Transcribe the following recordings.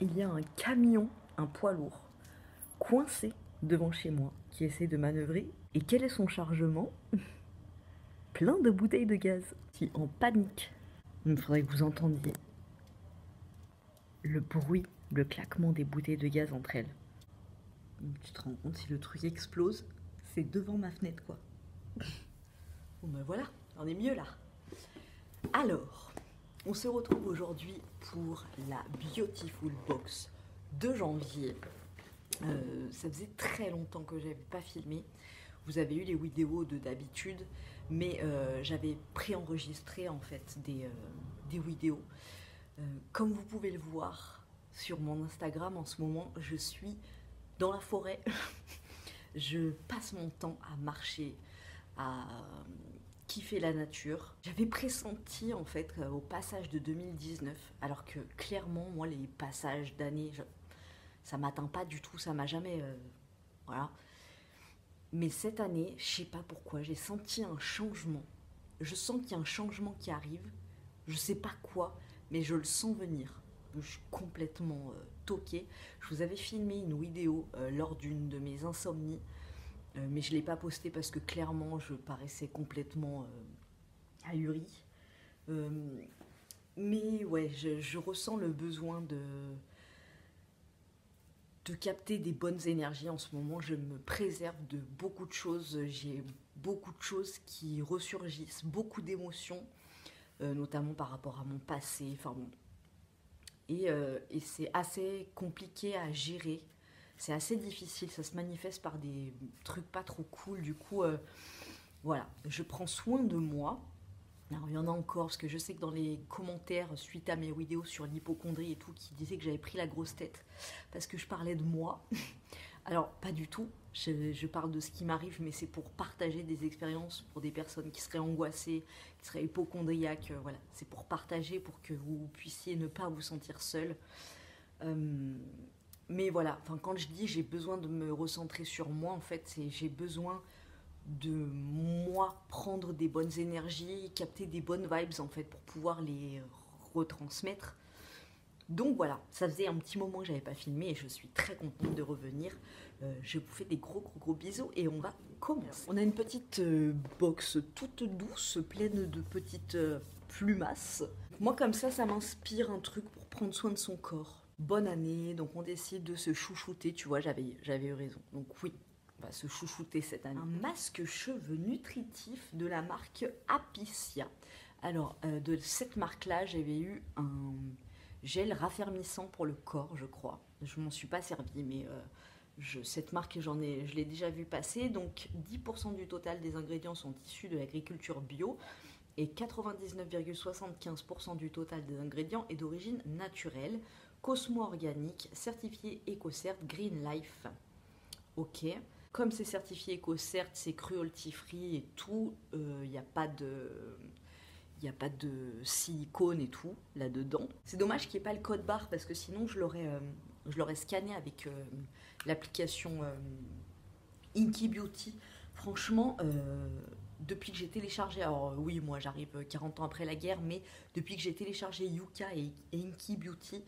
il y a un camion, un poids lourd, coincé devant chez moi, qui essaie de manœuvrer. Et quel est son chargement? Plein de bouteilles de gaz. Je suis en panique. Il faudrait que vous entendiez le bruit, le claquement des bouteilles de gaz entre elles. Tu te rends compte, si le truc explose, c'est devant ma fenêtre, quoi. Bon ben voilà, on est mieux là. Alors, on se retrouve aujourd'hui pour la Beautiful Box de janvier. Ça faisait très longtemps que j'avais pas filmé. Vous avez eu les vidéos de d'habitude, mais j'avais préenregistré en fait des vidéos. Comme vous pouvez le voir sur mon Instagram en ce moment, je suis dans la forêt. Je passe mon temps à marcher, à kiffer la nature. J'avais pressenti en fait au passage de 2019, alors que clairement moi les passages d'années, ça m'atteint pas du tout, ça m'a jamais... voilà. Mais cette année, je sais pas pourquoi, j'ai senti un changement. Je sens qu'il y a un changement qui arrive. Je sais pas quoi, mais je le sens venir. Je suis complètement toquée. Je vous avais filmé une vidéo lors d'une de mes insomnies, mais je ne l'ai pas postée parce que clairement je paraissais complètement ahurie. Mais ouais, je ressens le besoin de capter des bonnes énergies en ce moment. Je me préserve de beaucoup de choses. J'ai beaucoup de choses qui ressurgissent, beaucoup d'émotions, notamment par rapport à mon passé. Enfin bon. Et c'est assez compliqué à gérer. C'est assez difficile. Ça se manifeste par des trucs pas trop cool. Du coup, voilà, je prends soin de moi. Alors, il y en a encore, parce que je sais que dans les commentaires, suite à mes vidéos sur l'hypocondrie et tout, qui disaient que j'avais pris la grosse tête parce que je parlais de moi. Alors, pas du tout. Je parle de ce qui m'arrive, mais c'est pour partager des expériences pour des personnes qui seraient angoissées, qui seraient hypochondriaques. Voilà, c'est pour partager, pour que vous puissiez ne pas vous sentir seul. Mais voilà, enfin, quand je dis j'ai besoin de me recentrer sur moi, en fait, c'est j'ai besoin de moi prendre des bonnes énergies, capter des bonnes vibes en fait pour pouvoir les retransmettre. Donc voilà, ça faisait un petit moment que j'avais pas filmé et je suis très contente de revenir. Je vous fais des gros bisous et on va commencer. On a une petite box toute douce, pleine de petites plumasses. Moi comme ça m'inspire un truc pour prendre soin de son corps. Bonne année, donc on décide de se chouchouter, tu vois, j'avais eu raison. Donc oui, on va se chouchouter cette année. Un masque cheveux nutritif de la marque Apicia. Alors, de cette marque-là, j'avais eu un gel raffermissant pour le corps, je crois. Je m'en suis pas servi, mais cette marque, je l'ai déjà vu passer. Donc, 10% du total des ingrédients sont issus de l'agriculture bio et 99,75% du total des ingrédients est d'origine naturelle, cosmo-organique, certifié EcoCert Green Life. Ok. Comme c'est certifié EcoCert, c'est cruelty free et tout, il n'y a pas de... Il n'y a pas de silicone et tout là-dedans. C'est dommage qu'il n'y ait pas le code barre parce que sinon je l'aurais scanné avec l'application Inky Beauty. Franchement, depuis que j'ai téléchargé, alors oui, moi j'arrive 40 ans après la guerre, mais depuis que j'ai téléchargé Yuka et Inky Beauty,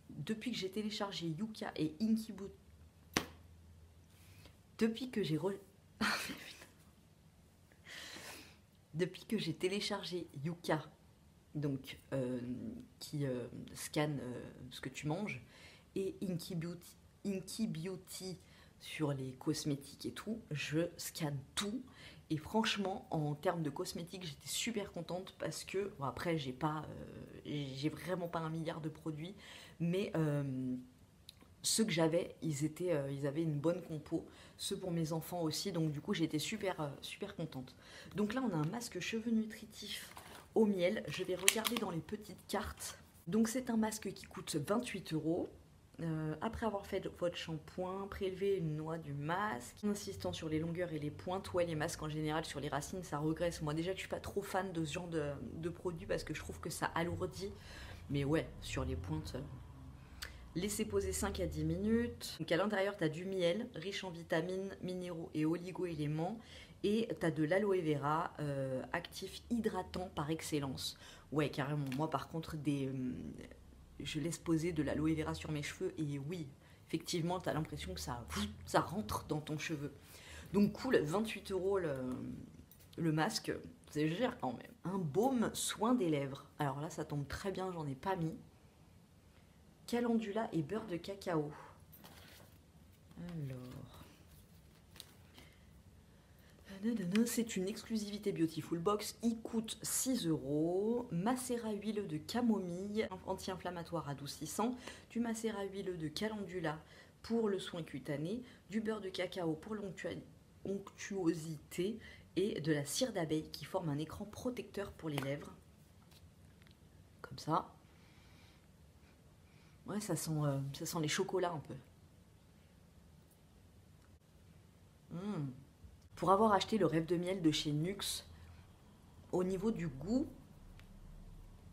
depuis que j'ai téléchargé Yuka et Inky Beauty, depuis que j'ai depuis que j'ai téléchargé Yuka, donc qui scanne ce que tu manges, et Inky Beauty sur les cosmétiques et tout, je scanne tout. Et franchement, en termes de cosmétiques, j'étais super contente parce que, bon, après, j'ai vraiment pas un milliard de produits, mais ceux que j'avais, ils avaient une bonne compo. Ceux pour mes enfants aussi, donc du coup j'étais super contente. Donc là on a un masque cheveux nutritif au miel. Je vais regarder dans les petites cartes. Donc c'est un masque qui coûte 28 €. Après avoir fait votre shampoing, prélevez une noix du masque, en insistant sur les longueurs et les pointes. Ouais, les masques en général sur les racines ça regresse. Moi déjà que je suis pas trop fan de ce genre de produit parce que je trouve que ça alourdit. Mais ouais, sur les pointes... Laissez poser 5 à 10 minutes. Donc à l'intérieur, tu as du miel, riche en vitamines, minéraux et oligo-éléments. Et tu as de l'aloe vera, actif hydratant par excellence. Ouais, carrément. Moi, par contre, je laisse poser de l'aloe vera sur mes cheveux et oui, effectivement, tu as l'impression que ça rentre dans ton cheveu. Donc cool, 28 € le masque, c'est cher quand même. Un baume soin des lèvres. Alors là, ça tombe très bien, j'en ai pas mis. Calendula et beurre de cacao. Alors... C'est une exclusivité Beautiful Box, il coûte 6 €. Macérat huileux de camomille, anti-inflammatoire adoucissant, du macérat huileux de calendula pour le soin cutané, du beurre de cacao pour l'onctuosité et de la cire d'abeille qui forme un écran protecteur pour les lèvres. Comme ça. Ouais, ça sent les chocolats un peu. Pour avoir acheté le rêve de miel de chez Nuxe, au niveau du goût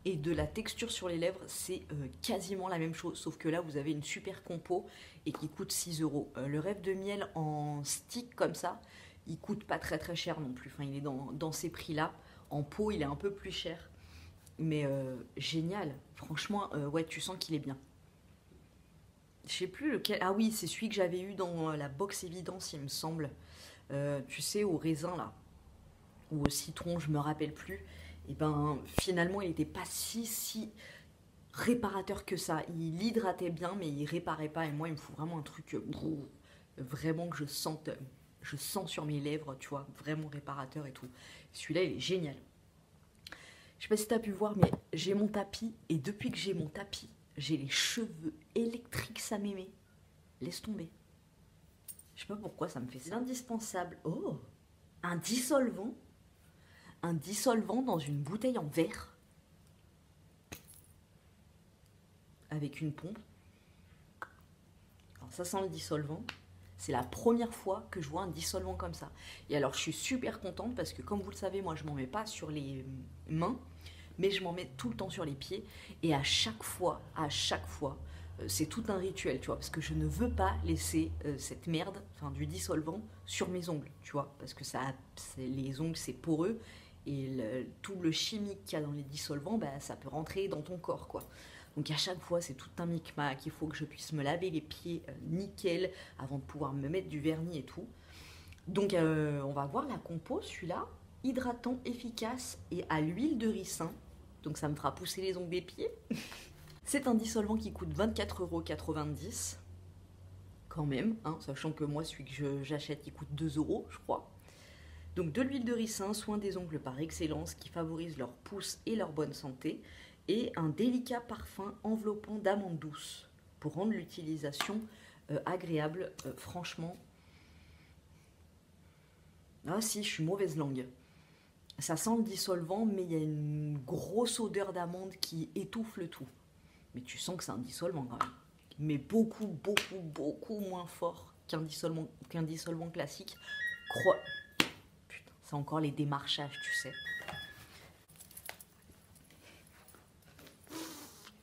et de la texture sur les lèvres, c'est quasiment la même chose, sauf que là vous avez une super compo et qui coûte 6 €. Le rêve de miel en stick comme ça, il coûte pas très très cher non plus, enfin il est dans ces prix là. En pot il est un peu plus cher, mais génial, franchement ouais, tu sens qu'il est bien. Je sais plus lequel, ah oui c'est celui que j'avais eu dans la box évidence il me semble. Tu sais, au raisin là, ou au citron, je me rappelle plus, et ben finalement il n'était pas si réparateur que ça. Il hydratait bien, mais il réparait pas. Et moi, il me faut vraiment un truc vraiment que je sens sur mes lèvres, tu vois, vraiment réparateur et tout. Celui-là, il est génial. Je sais pas si tu as pu voir, mais j'ai mon tapis, et depuis que j'ai mon tapis, j'ai les cheveux électriques, ça m'aimait. Laisse tomber. Je sais pas pourquoi ça me fait ça. L'indispensable. Oh, un dissolvant. Un dissolvant dans une bouteille en verre. Avec une pompe. Alors ça sent le dissolvant. C'est la première fois que je vois un dissolvant comme ça. Et alors je suis super contente parce que comme vous le savez, moi je m'en mets pas sur les mains, mais je m'en mets tout le temps sur les pieds. Et à chaque fois, c'est tout un rituel, tu vois, parce que je ne veux pas laisser cette merde, enfin du dissolvant, sur mes ongles, tu vois, parce que les ongles c'est poreux et tout le chimique qu'il y a dans les dissolvants, bah, ça peut rentrer dans ton corps, quoi. Donc à chaque fois c'est tout un micmac, il faut que je puisse me laver les pieds nickel avant de pouvoir me mettre du vernis et tout. Donc on va voir la compo, celui-là, hydratant, efficace et à l'huile de ricin, donc ça me fera pousser les ongles des pieds. C'est un dissolvant qui coûte 24,90 € quand même, hein, sachant que moi celui que j'achète il coûte 2 € je crois. Donc de l'huile de ricin, soin des ongles par excellence qui favorise leur pousse et leur bonne santé, et un délicat parfum enveloppant d'amande douce pour rendre l'utilisation agréable. Franchement, ah si, je suis mauvaise langue. Ça sent le dissolvant, mais il y a une grosse odeur d'amande qui étouffe le tout. Mais tu sens que c'est un dissolvant quand même. Mais beaucoup moins fort qu'un dissolvant classique. Putain, c'est encore les démarchages, tu sais.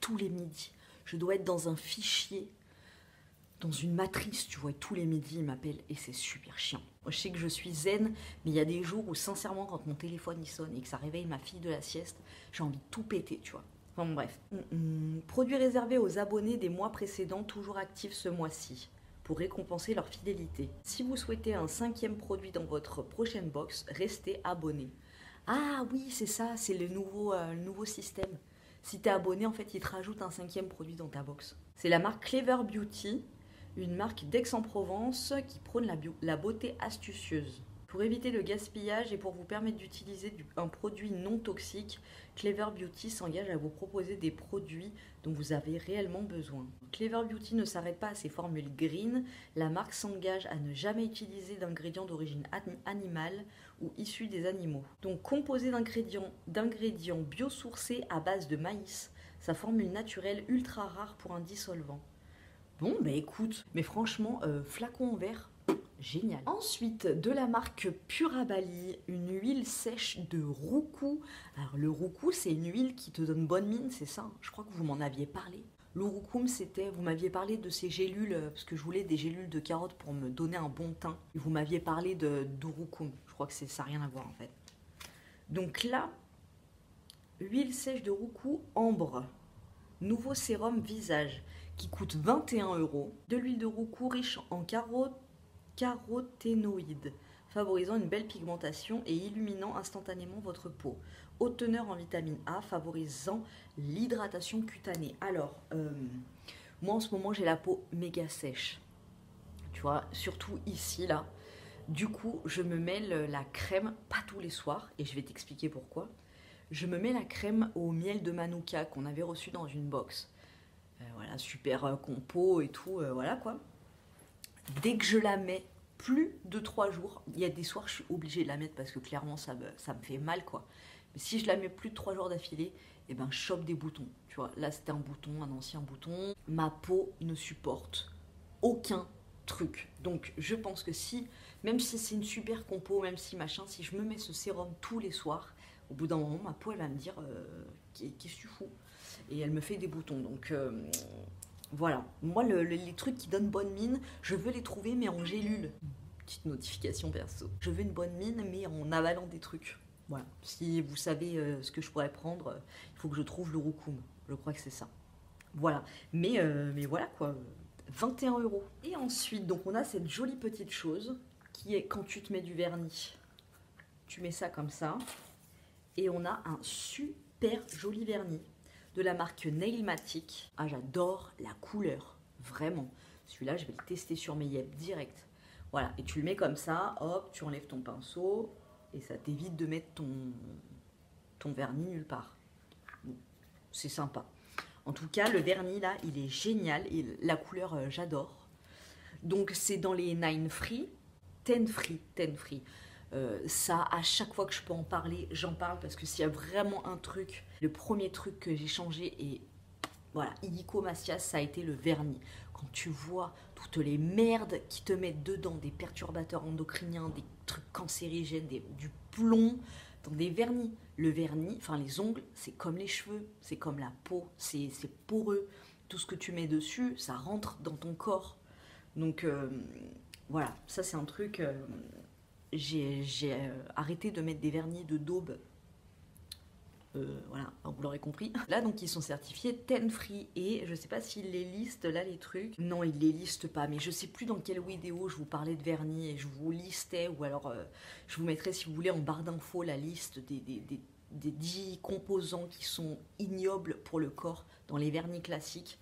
Tous les midis, je dois être dans un fichier, dans une matrice, tu vois, et tous les midis, il m'appelle et c'est super chiant. Je sais que je suis zen, mais il y a des jours où, sincèrement, quand mon téléphone il sonne et que ça réveille ma fille de la sieste, j'ai envie de tout péter, tu vois. Enfin bref. Produit réservé aux abonnés des mois précédents, toujours actifs ce mois-ci, pour récompenser leur fidélité. Si vous souhaitez un 5e produit dans votre prochaine box, restez abonné. Ah oui, c'est ça, c'est le nouveau système. Si tu es abonné, en fait, ils te rajoutent un 5e produit dans ta box. C'est la marque Clever Beauty, une marque d'Aix-en-Provence qui prône la beauté astucieuse. Pour éviter le gaspillage et pour vous permettre d'utiliser un produit non toxique, Clever Beauty s'engage à vous proposer des produits dont vous avez réellement besoin. Clever Beauty ne s'arrête pas à ses formules green, la marque s'engage à ne jamais utiliser d'ingrédients d'origine animale ou issus des animaux. Donc composé d'ingrédients biosourcés à base de maïs, sa formule naturelle ultra rare pour un dissolvant. Bon, bah écoute, mais franchement, flacon en verre, génial. Ensuite, de la marque Purabali, une huile sèche de roucou. Alors le roucou, c'est une huile qui te donne bonne mine, c'est ça, je crois que vous m'en aviez parlé. Le roucoum, vous m'aviez parlé de ces gélules, parce que je voulais des gélules de carottes pour me donner un bon teint. Et vous m'aviez parlé de roucoum, je crois que ça n'a rien à voir en fait. Donc là, huile sèche de roucou ambre. Nouveau sérum visage qui coûte 21 €. De l'huile de roucou riche en caroténoïdes, favorisant une belle pigmentation et illuminant instantanément votre peau. Haute teneur en vitamine A, favorisant l'hydratation cutanée. Alors, moi en ce moment j'ai la peau méga sèche. Tu vois, surtout ici, là. Du coup, je me mets la crème, pas tous les soirs, et je vais t'expliquer pourquoi. Je me mets la crème au miel de Manuka qu'on avait reçu dans une box. Voilà, super compo et tout, voilà quoi. Dès que je la mets, plus de 3 jours, il y a des soirs je suis obligée de la mettre parce que clairement ça me fait mal quoi. Mais si je la mets plus de 3 jours d'affilée, et ben je chope des boutons. Tu vois, là c'était un bouton, un ancien bouton. Ma peau ne supporte aucun truc. Donc je pense que si, même si c'est une super compo, même si machin, si je me mets ce sérum tous les soirs, au bout d'un moment ma peau elle va me dire qu'est-ce que tu fous? Et elle me fait des boutons. Donc voilà, moi les trucs qui donnent bonne mine, je veux les trouver mais en gélule. Petite notification perso. Je veux une bonne mine mais en avalant des trucs. Voilà, si vous savez ce que je pourrais prendre, il faut que je trouve le roucoum. Je crois que c'est ça. Voilà, mais voilà quoi, 21 €. Et ensuite, donc on a cette jolie petite chose qui est quand tu te mets du vernis, tu mets ça comme ça. Et on a un super joli vernis de la marque Nailmatic. Ah, j'adore la couleur, vraiment. Celui-là, je vais le tester sur mes yeux direct. Voilà, et tu le mets comme ça, hop, tu enlèves ton pinceau et ça t'évite de mettre ton vernis nulle part. Bon, c'est sympa. En tout cas, le vernis là, il est génial et la couleur, j'adore. Donc, c'est dans les 9 Free, 10 Free, 10 Free. Ça, à chaque fois que je peux en parler, j'en parle parce que s'il y a vraiment un truc, le premier truc que j'ai changé et voilà, illico Macias, ça a été le vernis. Quand tu vois toutes les merdes qui te mettent dedans, des perturbateurs endocriniens, des trucs cancérigènes, du plomb dans des vernis. Le vernis, enfin les ongles, c'est comme les cheveux, c'est comme la peau, c'est poreux. Tout ce que tu mets dessus, ça rentre dans ton corps. Donc voilà, ça c'est un truc... j'ai arrêté de mettre des vernis de daube. Voilà, vous l'aurez compris. Là, donc, ils sont certifiés 10 Free. Et je sais pas s'ils les listent, là, les trucs. Non, ils les listent pas. Mais je sais plus dans quelle vidéo je vous parlais de vernis et je vous listais. Ou alors, je vous mettrai, si vous voulez, en barre d'infos, la liste des 10 composants qui sont ignobles pour le corps dans les vernis classiques.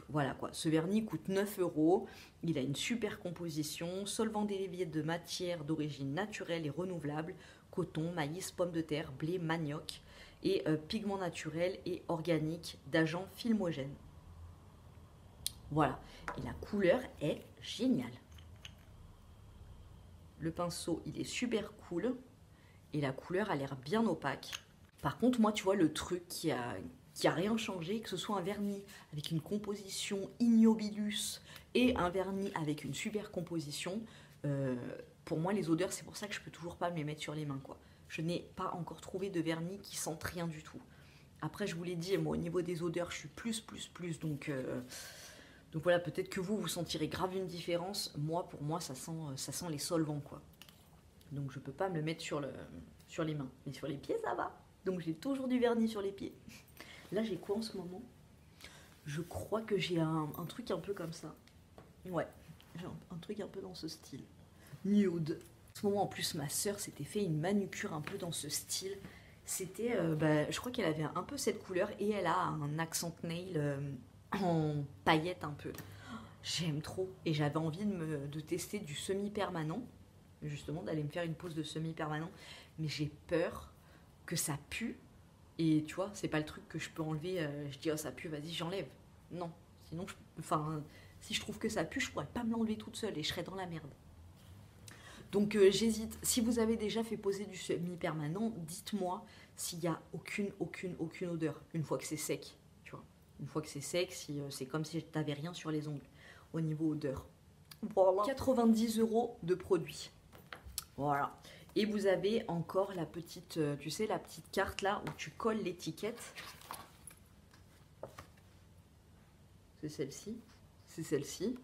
Voilà quoi, ce vernis coûte 9 €, il a une super composition, solvant dérivé de matières d'origine naturelle et renouvelable, coton, maïs, pommes de terre, blé, manioc, et pigments naturels et organiques d'agents filmogènes. Voilà, et la couleur est géniale. Le pinceau, il est super cool, et la couleur a l'air bien opaque. Par contre, moi, tu vois, le truc qui a rien changé, que ce soit un vernis avec une composition ignobilus et un vernis avec une super composition, pour moi les odeurs, c'est pour ça que je peux toujours pas me les mettre sur les mains quoi. Je n'ai pas encore trouvé de vernis qui sente rien du tout. Après je vous l'ai dit, moi au niveau des odeurs je suis plus, donc voilà, peut-être que vous sentirez grave une différence. Moi, pour moi, ça sent les solvants quoi. Donc je peux pas me le mettre sur les mains, mais sur les pieds ça va. Donc j'ai toujours du vernis sur les pieds. Là, j'ai quoi en ce moment? Je crois que j'ai un truc un peu comme ça. Ouais, j'ai un truc un peu dans ce style. Nude. En ce moment, en plus, ma soeur s'était fait une manucure un peu dans ce style. C'était, je crois qu'elle avait un peu cette couleur et elle a un accent nail en paillettes un peu. J'aime trop. Et j'avais envie de tester du semi-permanent. Justement, d'aller me faire une pose de semi-permanent. Mais j'ai peur que ça pue. Et tu vois, c'est pas le truc que je peux enlever, je dis oh ça pue, vas-y j'enlève. Non, sinon, si je trouve que ça pue, je pourrais pas me l'enlever toute seule et je serais dans la merde. Donc j'hésite. Si vous avez déjà fait poser du semi-permanent, dites-moi s'il y a aucune odeur une fois que c'est sec. Tu vois, une fois que c'est sec, si, c'est comme si t'avais rien sur les ongles au niveau odeur. Voilà. 90 € de produit. Voilà. Et vous avez encore la petite, tu sais, la petite carte là où tu colles l'étiquette. C'est celle-ci. C'est celle-ci.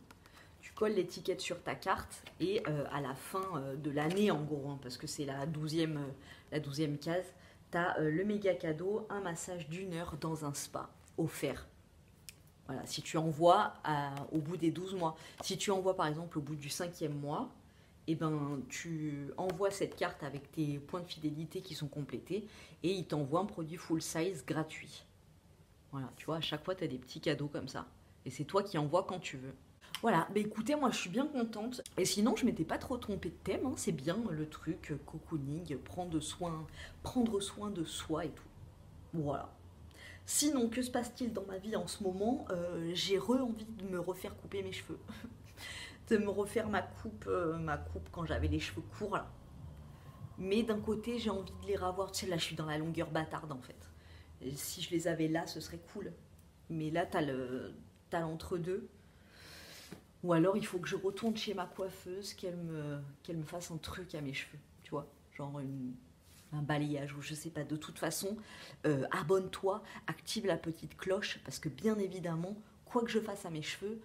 Tu colles l'étiquette sur ta carte et à la fin de l'année en gros, hein, parce que c'est la 12e case, tu as le méga cadeau, un massage d'1 heure dans un spa offert. Voilà, si tu envoies au bout des 12 mois. Si tu envoies par exemple au bout du 5e mois, eh ben, tu envoies cette carte avec tes points de fidélité qui sont complétés et il t'envoie un produit full size gratuit. Voilà, tu vois, à chaque fois, tu as des petits cadeaux comme ça. Et c'est toi qui envoies quand tu veux. Voilà, bah écoutez, moi je suis bien contente. Et sinon, je m'étais pas trop trompée de thème, hein. C'est bien le truc cocooning, prendre soin de soi et tout. Voilà. Sinon, que se passe-t-il dans ma vie en ce moment? J'ai envie de me refaire couper mes cheveux. De me refaire ma coupe quand j'avais les cheveux courts là. Mais d'un côté, j'ai envie de les revoir. Tu sais, là, je suis dans la longueur bâtarde en fait. Et si je les avais là, ce serait cool. Mais là, t'as l'entre-deux. Ou alors, il faut que je retourne chez ma coiffeuse, qu'elle me fasse un truc à mes cheveux. Tu vois, genre un balayage ou je sais pas. De toute façon, abonne-toi, active la petite cloche parce que bien évidemment, quoi que je fasse à mes cheveux,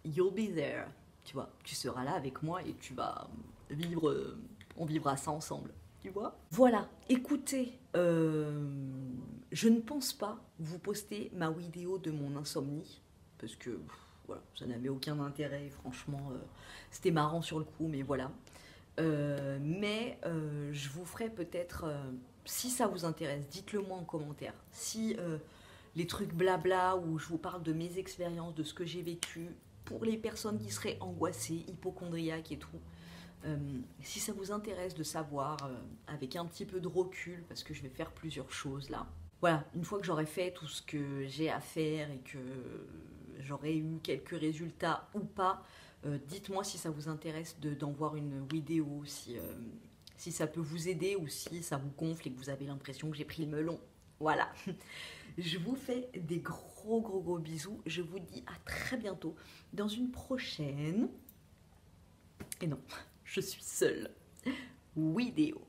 you'll be there. Tu vois, tu seras là avec moi et tu vas vivre, on vivra ça ensemble. Tu vois? Voilà, écoutez, je ne pense pas vous poster ma vidéo de mon insomnie parce que voilà, ça n'avait aucun intérêt. Franchement, c'était marrant sur le coup, mais voilà. Je vous ferai peut-être, si ça vous intéresse, dites-le moi en commentaire. Si les trucs blabla où je vous parle de mes expériences, de ce que j'ai vécu, pour les personnes qui seraient angoissées, hypochondriaques et tout, si ça vous intéresse de savoir, avec un petit peu de recul, parce que je vais faire plusieurs choses là. Voilà, une fois que j'aurai fait tout ce que j'ai à faire et que j'aurai eu quelques résultats ou pas, dites-moi si ça vous intéresse d'en voir une vidéo, si ça peut vous aider ou si ça vous gonfle et que vous avez l'impression que j'ai pris le melon. Voilà. Je vous fais des gros bisous. Je vous dis à très bientôt dans une prochaine... Et non, je suis seule. Vidéo.